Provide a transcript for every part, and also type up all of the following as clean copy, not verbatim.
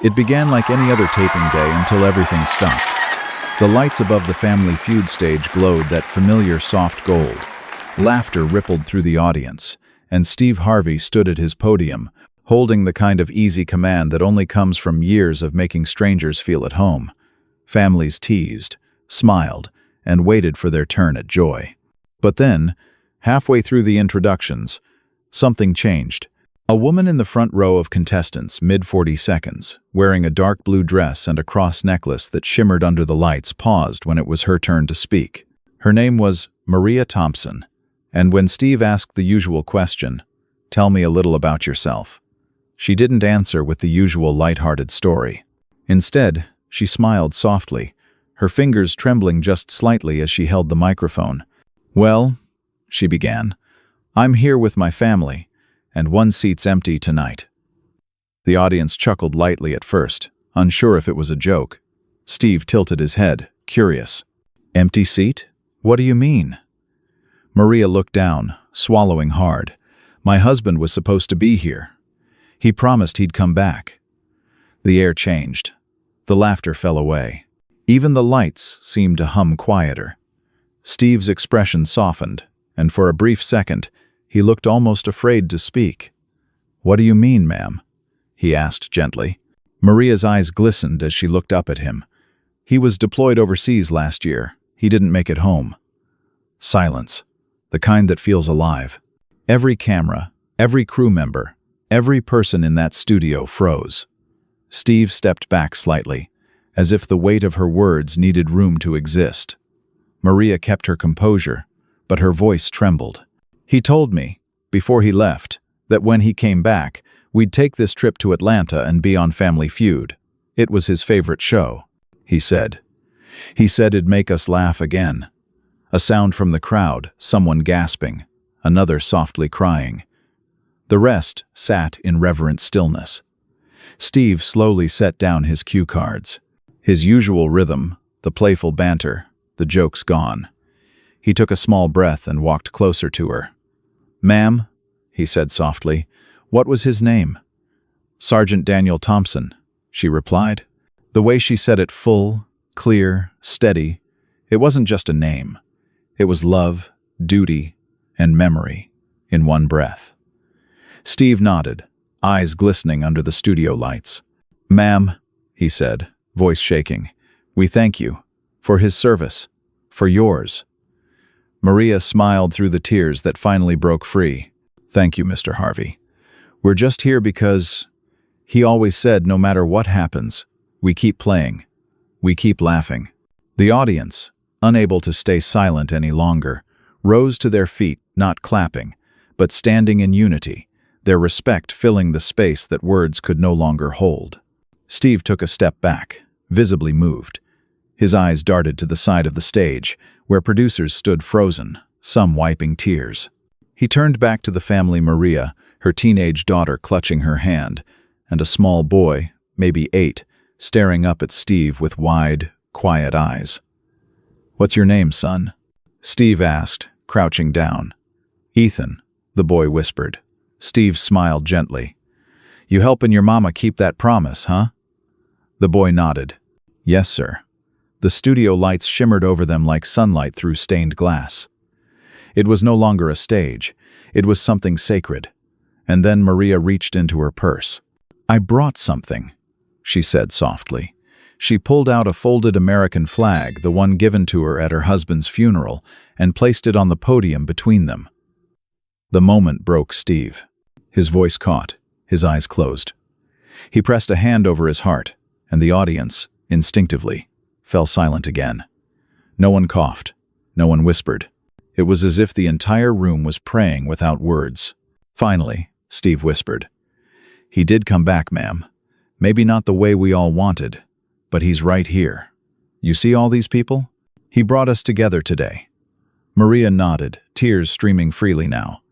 It began like any other taping day until everything stopped. The lights above the Family Feud stage glowed that familiar soft gold. Laughter rippled through the audience, and Steve Harvey stood at his podium, holding the kind of easy command that only comes from years of making strangers feel at home. Families teased, smiled, and waited for their turn at joy. But then, halfway through the introductions, something changed. A woman in the front row of contestants, mid-40s, wearing a dark blue dress and a cross necklace that shimmered under the lights, paused when it was her turn to speak. Her name was Maria Thompson, and when Steve asked the usual question, "Tell me a little about yourself," she didn't answer with the usual light-hearted story. Instead, she smiled softly, her fingers trembling just slightly as she held the microphone. "Well," she began, "I'm here with my family, and one seat's empty tonight." The audience chuckled lightly at first, unsure if it was a joke. Steve tilted his head, curious. "Empty seat? What do you mean?" Maria looked down, swallowing hard. "My husband was supposed to be here. He promised he'd come back." The air changed. The laughter fell away. Even the lights seemed to hum quieter. Steve's expression softened, and for a brief second, he looked almost afraid to speak. "What do you mean, ma'am?" he asked gently. Maria's eyes glistened as she looked up at him. "He was deployed overseas last year. He didn't make it home." Silence, the kind that feels alive. Every camera, every crew member, every person in that studio froze. Steve stepped back slightly, as if the weight of her words needed room to exist. Maria kept her composure, but her voice trembled. "He told me, before he left, that when he came back, we'd take this trip to Atlanta and be on Family Feud. It was his favorite show," he said. "He said it'd make us laugh again." A sound from the crowd, someone gasping, another softly crying. The rest sat in reverent stillness. Steve slowly set down his cue cards. His usual rhythm, the playful banter, the jokes gone. He took a small breath and walked closer to her. "Ma'am," he said softly, "what was his name?" "Sergeant Daniel Thompson," she replied. The way she said it, full, clear, steady, it wasn't just a name. It was love, duty, and memory in one breath. Steve nodded, eyes glistening under the studio lights. "Ma'am," he said, voice shaking, "we thank you for his service, for yours." Maria smiled through the tears that finally broke free. "Thank you, Mr. Harvey. We're just here because he always said no matter what happens, we keep playing, we keep laughing." The audience, unable to stay silent any longer, rose to their feet, not clapping, but standing in unity, their respect filling the space that words could no longer hold. Steve took a step back, visibly moved. His eyes darted to the side of the stage, where producers stood frozen, some wiping tears. He turned back to the family, Maria, her teenage daughter clutching her hand, and a small boy, maybe 8, staring up at Steve with wide, quiet eyes. "What's your name, son?" Steve asked, crouching down. "Ethan," the boy whispered. Steve smiled gently. "You helping your mama keep that promise, huh?" The boy nodded. "Yes, sir." The studio lights shimmered over them like sunlight through stained glass. It was no longer a stage. It was something sacred. And then Maria reached into her purse. "I brought something," she said softly. She pulled out a folded American flag, the one given to her at her husband's funeral, and placed it on the podium between them. The moment broke Steve. His voice caught, his eyes closed. He pressed a hand over his heart, and the audience, instinctively, fell silent again. No one coughed, no one whispered. It was as if the entire room was praying without words. Finally, Steve whispered, "He did come back, ma'am. Maybe not the way we all wanted, but he's right here. You see all these people? He brought us together today." Maria nodded, tears streaming freely now.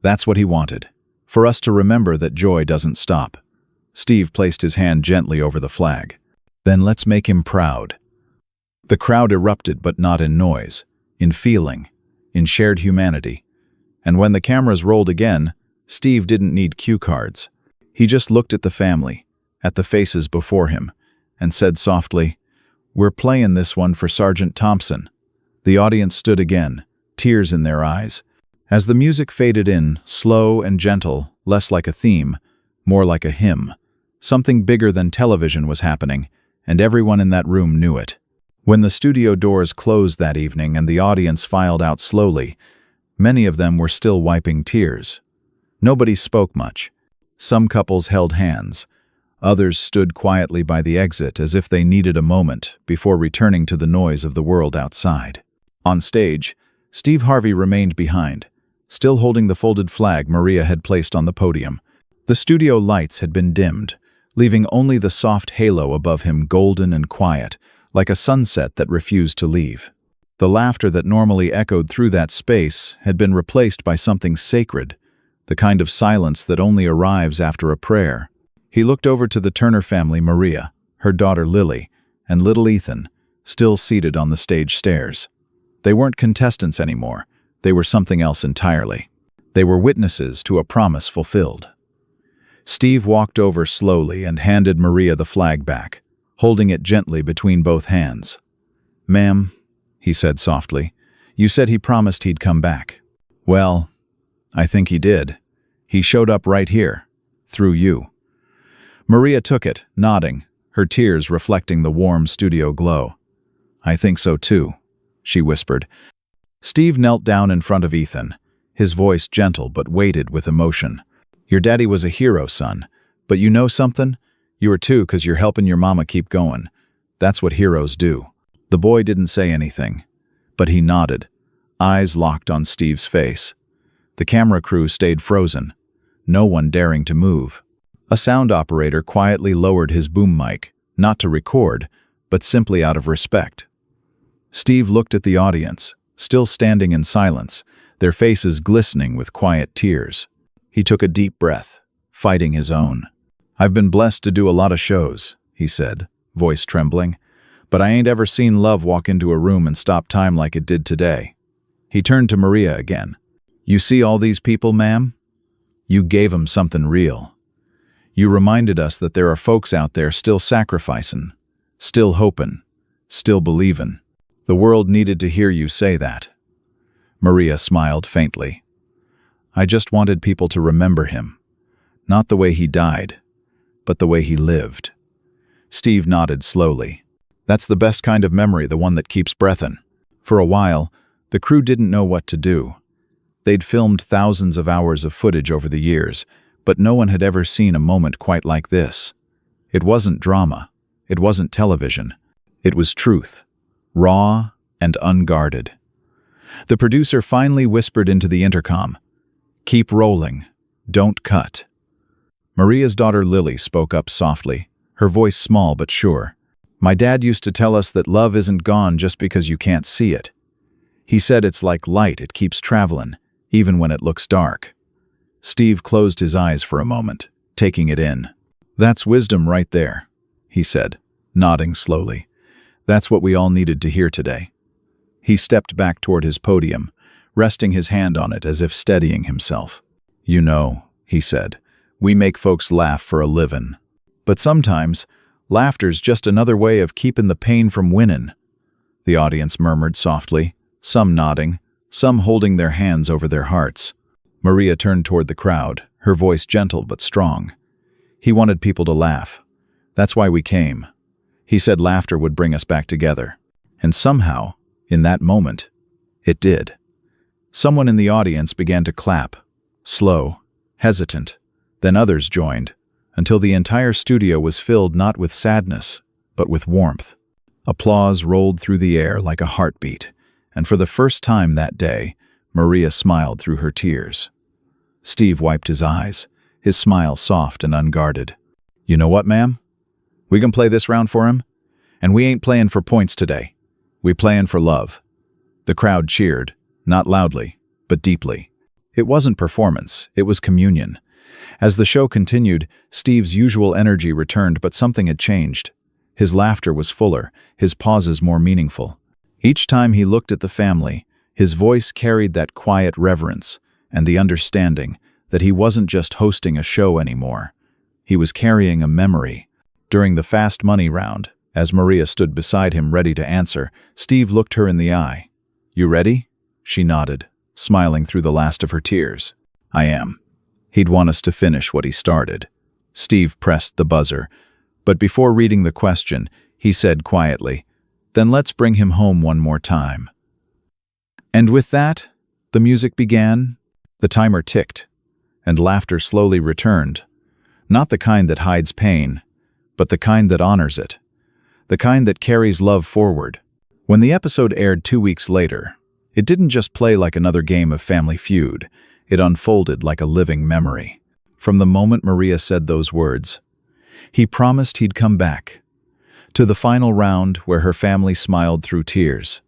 "That's what he wanted, for us to remember that joy doesn't stop." Steve placed his hand gently over the flag. "Then let's make him proud." The crowd erupted, but not in noise, in feeling, in shared humanity. And when the cameras rolled again, Steve didn't need cue cards. He just looked at the family, at the faces before him, and said softly, "We're playing this one for Sergeant Thompson." The audience stood again, tears in their eyes. As the music faded in, slow and gentle, less like a theme, more like a hymn, something bigger than television was happening, and everyone in that room knew it. When the studio doors closed that evening and the audience filed out slowly, many of them were still wiping tears. Nobody spoke much. Some couples held hands. Others stood quietly by the exit as if they needed a moment before returning to the noise of the world outside. On stage, Steve Harvey remained behind, still holding the folded flag Maria had placed on the podium. The studio lights had been dimmed, leaving only the soft halo above him golden and quiet, like a sunset that refused to leave. The laughter that normally echoed through that space had been replaced by something sacred, the kind of silence that only arrives after a prayer. He looked over to the Turner family, Maria, her daughter Lily, and little Ethan, still seated on the stage stairs. They weren't contestants anymore. They were something else entirely. They were witnesses to a promise fulfilled. Steve walked over slowly and handed Maria the flag back, holding it gently between both hands. "Ma'am," he said softly, "you said he promised he'd come back." "Well, I think he did. He showed up right here, through you." Maria took it, nodding, her tears reflecting the warm studio glow. "I think so too," she whispered. Steve knelt down in front of Ethan, his voice gentle but weighted with emotion. "Your daddy was a hero, son. But you know something? You are too, 'cause you're helping your mama keep going. That's what heroes do." The boy didn't say anything, but he nodded, eyes locked on Steve's face. The camera crew stayed frozen, no one daring to move. A sound operator quietly lowered his boom mic, not to record, but simply out of respect. Steve looked at the audience, still standing in silence, their faces glistening with quiet tears. He took a deep breath, fighting his own. "I've been blessed to do a lot of shows," he said, voice trembling, "but I ain't ever seen love walk into a room and stop time like it did today." He turned to Maria again. "You see all these people, ma'am? You gave 'em something real. You reminded us that there are folks out there still sacrificing, still hoping, still believing. The world needed to hear you say that." Maria smiled faintly. "I just wanted people to remember him, not the way he died, but the way he lived." Steve nodded slowly. "That's the best kind of memory, the one that keeps breathin'." For a while, the crew didn't know what to do. They'd filmed thousands of hours of footage over the years, but no one had ever seen a moment quite like this. It wasn't drama. It wasn't television. It was truth, raw and unguarded. The producer finally whispered into the intercom, "Keep rolling. Don't cut." Maria's daughter Lily spoke up softly, her voice small but sure. "My dad used to tell us that love isn't gone just because you can't see it. He said it's like light, it keeps traveling, even when it looks dark." Steve closed his eyes for a moment, taking it in. "That's wisdom right there," he said, nodding slowly. "That's what we all needed to hear today." He stepped back toward his podium, resting his hand on it as if steadying himself. "You know," he said, "we make folks laugh for a livin'. But sometimes, laughter's just another way of keeping the pain from winning." The audience murmured softly, some nodding, some holding their hands over their hearts. Maria turned toward the crowd, her voice gentle but strong. "He wanted people to laugh. That's why we came. He said laughter would bring us back together." And somehow, in that moment, it did. Someone in the audience began to clap, slow, hesitant. Then others joined, until the entire studio was filled not with sadness, but with warmth. Applause rolled through the air like a heartbeat, and for the first time that day, Maria smiled through her tears. Steve wiped his eyes, his smile soft and unguarded. "You know what, ma'am? We can play this round for him, and we ain't playing for points today. We playin' for love." The crowd cheered, not loudly, but deeply. It wasn't performance, it was communion. As the show continued, Steve's usual energy returned, but something had changed. His laughter was fuller, his pauses more meaningful. Each time he looked at the family, his voice carried that quiet reverence and the understanding that he wasn't just hosting a show anymore. He was carrying a memory, During the fast money round, as Maria stood beside him ready to answer, Steve looked her in the eye. "You ready?" She nodded, smiling through the last of her tears. "I am." He'd want us to finish what he started. Steve pressed the buzzer, but before reading the question, he said quietly, "Then let's bring him home one more time." And with that, the music began, the timer ticked, and laughter slowly returned. Not the kind that hides pain, but the kind that honors it. The kind that carries love forward. When the episode aired 2 weeks later, it didn't just play like another game of Family Feud. It unfolded like a living memory. From the moment Maria said those words, he promised he'd come back. To the final round where her family smiled through tears,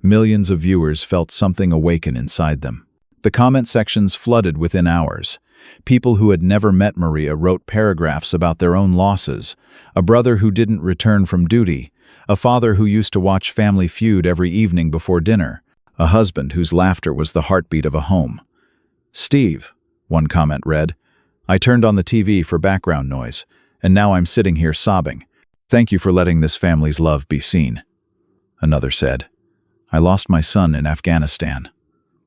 millions of viewers felt something awaken inside them. The comment sections flooded within hours. People who had never met Maria wrote paragraphs about their own losses, a brother who didn't return from duty, a father who used to watch Family Feud every evening before dinner, a husband whose laughter was the heartbeat of a home. "Steve," one comment read, "I turned on the TV for background noise, and now I'm sitting here sobbing. Thank you for letting this family's love be seen." Another said, "I lost my son in Afghanistan.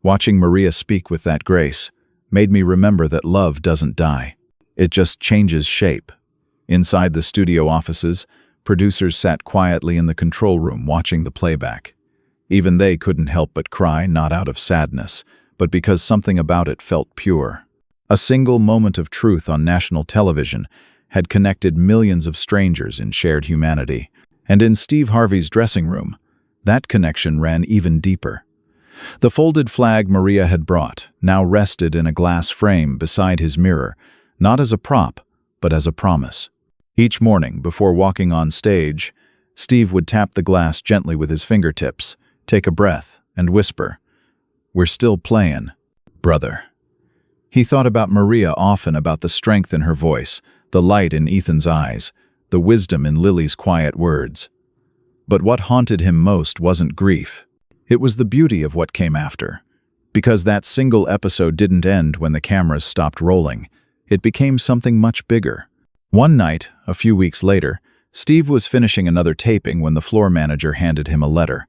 Watching Maria speak with that grace made me remember that love doesn't die. It just changes shape." Inside the studio offices, producers sat quietly in the control room watching the playback. Even they couldn't help but cry, not out of sadness, but because something about it felt pure. A single moment of truth on national television had connected millions of strangers in shared humanity. And in Steve Harvey's dressing room, that connection ran even deeper. The folded flag Maria had brought now rested in a glass frame beside his mirror, not as a prop, but as a promise. Each morning, before walking on stage, Steve would tap the glass gently with his fingertips, take a breath, and whisper, "We're still playing, brother." He thought about Maria often, about the strength in her voice, the light in Ethan's eyes, the wisdom in Lily's quiet words. But what haunted him most wasn't grief. It was the beauty of what came after. Because that single episode didn't end when the cameras stopped rolling. It became something much bigger. One night, a few weeks later, Steve was finishing another taping when the floor manager handed him a letter.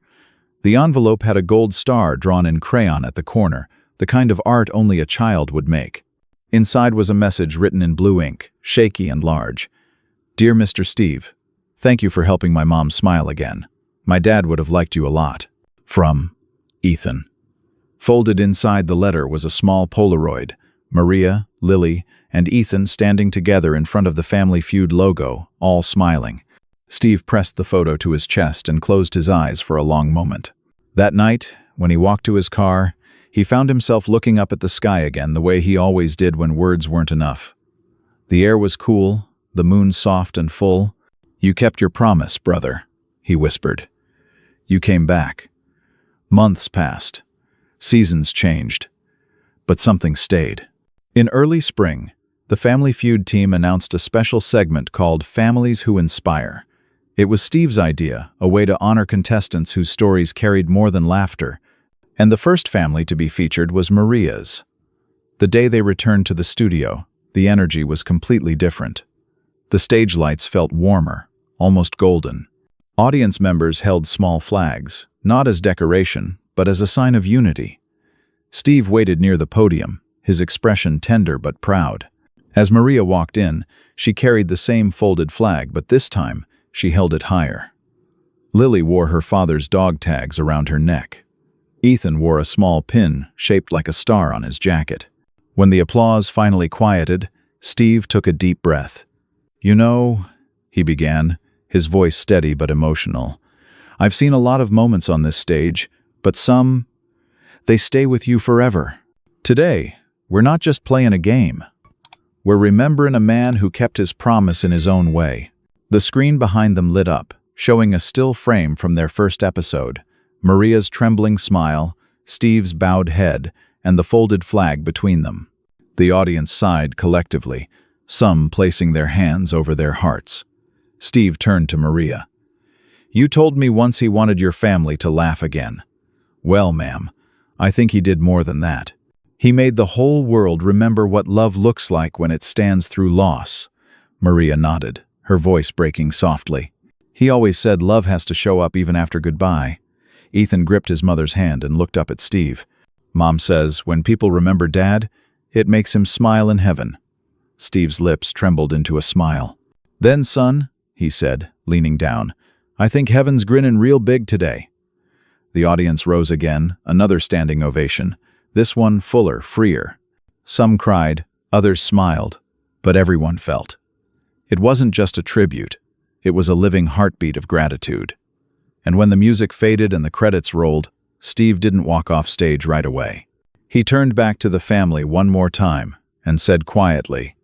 The envelope had a gold star drawn in crayon at the corner, the kind of art only a child would make. Inside was a message written in blue ink, shaky and large. "Dear Mr. Steve, thank you for helping my mom smile again. My dad would have liked you a lot. From Ethan." Folded inside the letter was a small Polaroid, Maria, Lily, and Ethan standing together in front of the Family Feud logo, all smiling. Steve pressed the photo to his chest and closed his eyes for a long moment. That night, when he walked to his car, he found himself looking up at the sky again the way he always did when words weren't enough. The air was cool, the moon soft and full. "You kept your promise, brother," he whispered. "You came back." Months passed. Seasons changed. But something stayed. In early spring, the Family Feud team announced a special segment called Families Who Inspire. It was Steve's idea, a way to honor contestants whose stories carried more than laughter. And the first family to be featured was Maria's. The day they returned to the studio, the energy was completely different. The stage lights felt warmer, almost golden. Audience members held small flags, not as decoration, but as a sign of unity. Steve waited near the podium, his expression tender but proud. As Maria walked in, she carried the same folded flag, but this time, she held it higher. Lily wore her father's dog tags around her neck. Ethan wore a small pin shaped like a star on his jacket. When the applause finally quieted, Steve took a deep breath. "You know," he began, his voice steady but emotional, "I've seen a lot of moments on this stage, but some, they stay with you forever. Today, we're not just playing a game. We're remembering a man who kept his promise in his own way." The screen behind them lit up, showing a still frame from their first episode, Maria's trembling smile, Steve's bowed head, and the folded flag between them. The audience sighed collectively, some placing their hands over their hearts. Steve turned to Maria. "You told me once he wanted your family to laugh again. Well, ma'am, I think he did more than that. He made the whole world remember what love looks like when it stands through loss." Maria nodded, her voice breaking softly. "He always said love has to show up even after goodbye." Ethan gripped his mother's hand and looked up at Steve. "Mom says when people remember Dad, it makes him smile in heaven." Steve's lips trembled into a smile. "Then, son," he said, leaning down, "I think heaven's grinning real big today." The audience rose again, another standing ovation, this one fuller, freer. Some cried, others smiled, but everyone felt. It wasn't just a tribute, it was a living heartbeat of gratitude. And when the music faded and the credits rolled, Steve didn't walk off stage right away. He turned back to the family one more time and said quietly,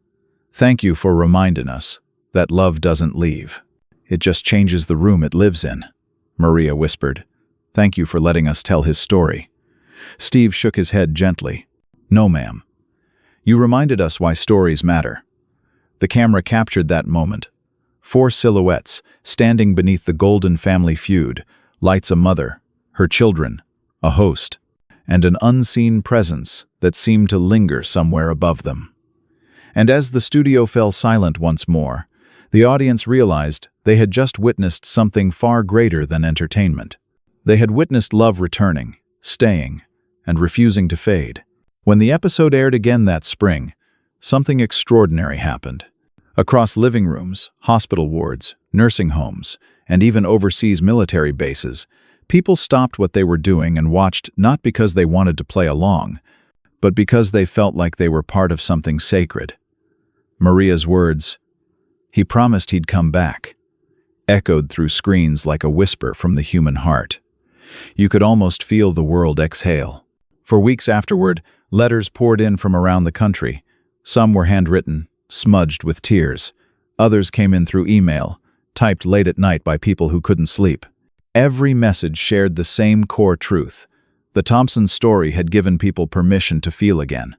"Thank you for reminding us that love doesn't leave. It just changes the room it lives in." Maria whispered, "Thank you for letting us tell his story." Steve shook his head gently. "No, ma'am. You reminded us why stories matter." The camera captured that moment. 4 silhouettes standing beneath the golden family feud, lights a mother, her children, a host, and an unseen presence that seemed to linger somewhere above them. And as the studio fell silent once more, the audience realized they had just witnessed something far greater than entertainment. They had witnessed love returning, staying, and refusing to fade. When the episode aired again that spring, something extraordinary happened. Across living rooms, hospital wards, nursing homes, and even overseas military bases, people stopped what they were doing and watched not because they wanted to play along, but because they felt like they were part of something sacred. Maria's words, "He promised he'd come back," echoed through screens like a whisper from the human heart. You could almost feel the world exhale. For weeks afterward, letters poured in from around the country. Some were handwritten, smudged with tears. Others came in through email, typed late at night by people who couldn't sleep. Every message shared the same core truth. The Thompson story had given people permission to feel again.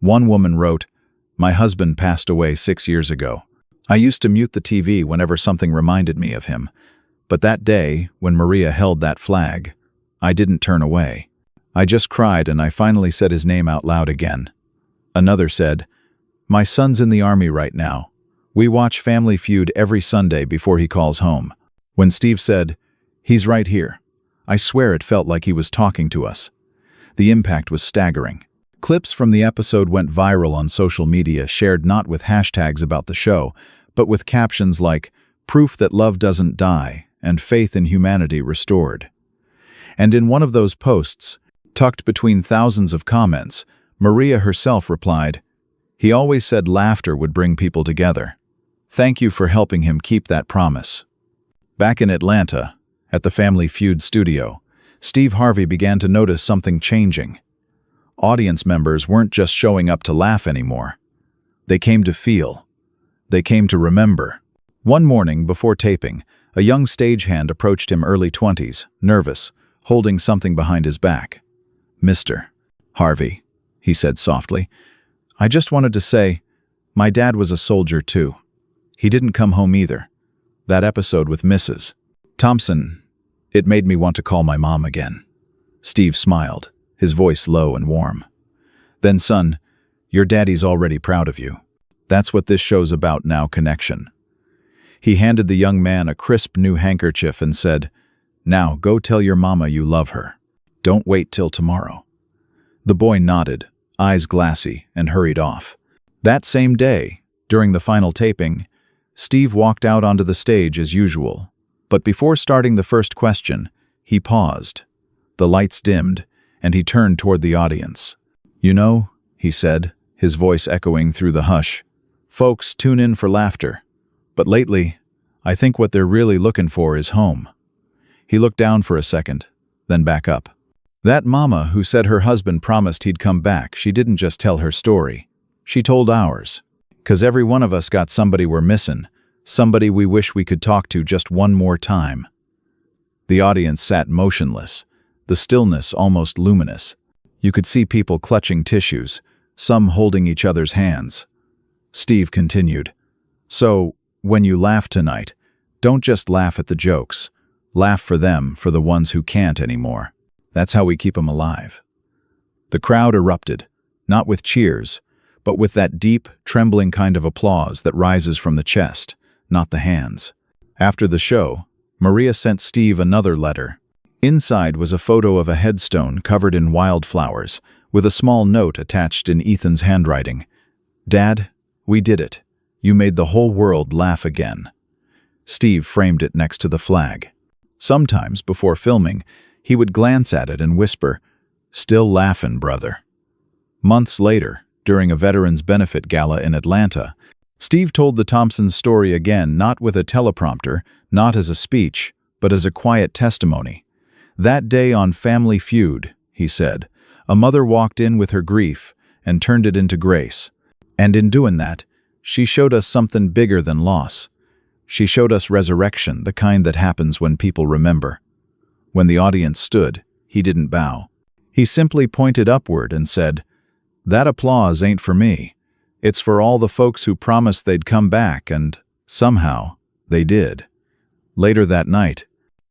One woman wrote, "My husband passed away 6 years ago. I used to mute the TV whenever something reminded me of him. But that day, when Maria held that flag, I didn't turn away. I just cried and I finally said his name out loud again." Another said, "My son's in the army right now. We watch Family Feud every Sunday before he calls home." When Steve said, "He's right here," I swear it felt like he was talking to us. The impact was staggering. Clips from the episode went viral on social media, shared not with hashtags about the show, but with captions like, "Proof that love doesn't die," and "Faith in humanity restored." And in one of those posts, tucked between thousands of comments, Maria herself replied, "He always said laughter would bring people together. Thank you for helping him keep that promise." Back in Atlanta, at the Family Feud studio, Steve Harvey began to notice something changing. Audience members weren't just showing up to laugh anymore. They came to feel. They came to remember. One morning before taping, a young stagehand approached him, early 20s, nervous, holding something behind his back. "Mr. Harvey," he said softly, "I just wanted to say, my dad was a soldier too. He didn't come home either. That episode with Mrs. Thompson, it made me want to call my mom again." Steve smiled, his voice low and warm. "Then, son, your daddy's already proud of you. That's what this show's about now, connection." He handed the young man a crisp new handkerchief and said, "Now go tell your mama you love her. Don't wait till tomorrow." The boy nodded, eyes glassy, and hurried off. That same day, during the final taping, Steve walked out onto the stage as usual. But before starting the first question, he paused. The lights dimmed, and he turned toward the audience. "You know," he said, his voice echoing through the hush, "folks tune in for laughter. But lately, I think what they're really looking for is home." He looked down for a second, then back up. "That mama who said her husband promised he'd come back, she didn't just tell her story. She told ours. 'Cause every one of us got somebody we're missing, somebody we wish we could talk to just one more time." The audience sat motionless, the stillness almost luminous. You could see people clutching tissues, some holding each other's hands. Steve continued, "So, when you laugh tonight, don't just laugh at the jokes. Laugh for them, for the ones who can't anymore. That's how we keep them alive." The crowd erupted, not with cheers, but with that deep, trembling kind of applause that rises from the chest, not the hands. After the show, Maria sent Steve another letter. Inside was a photo of a headstone covered in wildflowers, with a small note attached in Ethan's handwriting. "Dad, we did it. You made the whole world laugh again." Steve framed it next to the flag. Sometimes, before filming, he would glance at it and whisper, "Still laughin', brother." Months later, during a Veterans Benefit Gala in Atlanta, Steve told the Thompsons' story again, not with a teleprompter, not as a speech, but as a quiet testimony. "That day on Family Feud," he said, "a mother walked in with her grief and turned it into grace. And in doing that, she showed us something bigger than loss. She showed us resurrection, the kind that happens when people remember." When the audience stood, he didn't bow. He simply pointed upward and said, "That applause ain't for me. It's for all the folks who promised they'd come back, and, somehow, they did." Later that night,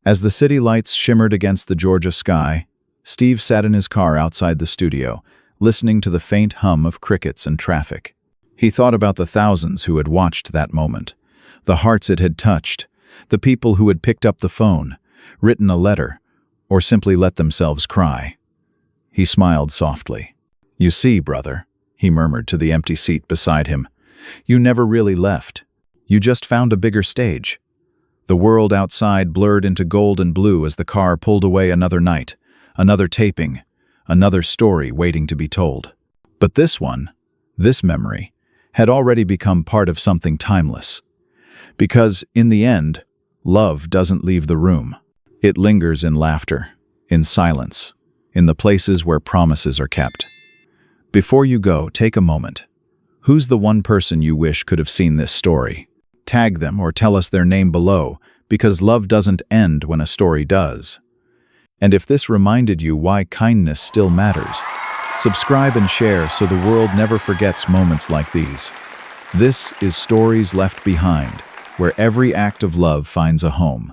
as the city lights shimmered against the Georgia sky, Steve sat in his car outside the studio, listening to the faint hum of crickets and traffic. He thought about the thousands who had watched that moment, the hearts it had touched, the people who had picked up the phone, written a letter, or simply let themselves cry. He smiled softly. "You see, brother," he murmured to the empty seat beside him, "you never really left. You just found a bigger stage." The world outside blurred into gold and blue as the car pulled away. Another night, another taping, another story waiting to be told. But this one, this memory, had already become part of something timeless. Because, in the end, love doesn't leave the room. It lingers in laughter, in silence, in the places where promises are kept. Before you go, take a moment. Who's the one person you wish could have seen this story? Tag them or tell us their name below, because love doesn't end when a story does. And if this reminded you why kindness still matters, subscribe and share so the world never forgets moments like these. This is Stories Left Behind, where every act of love finds a home.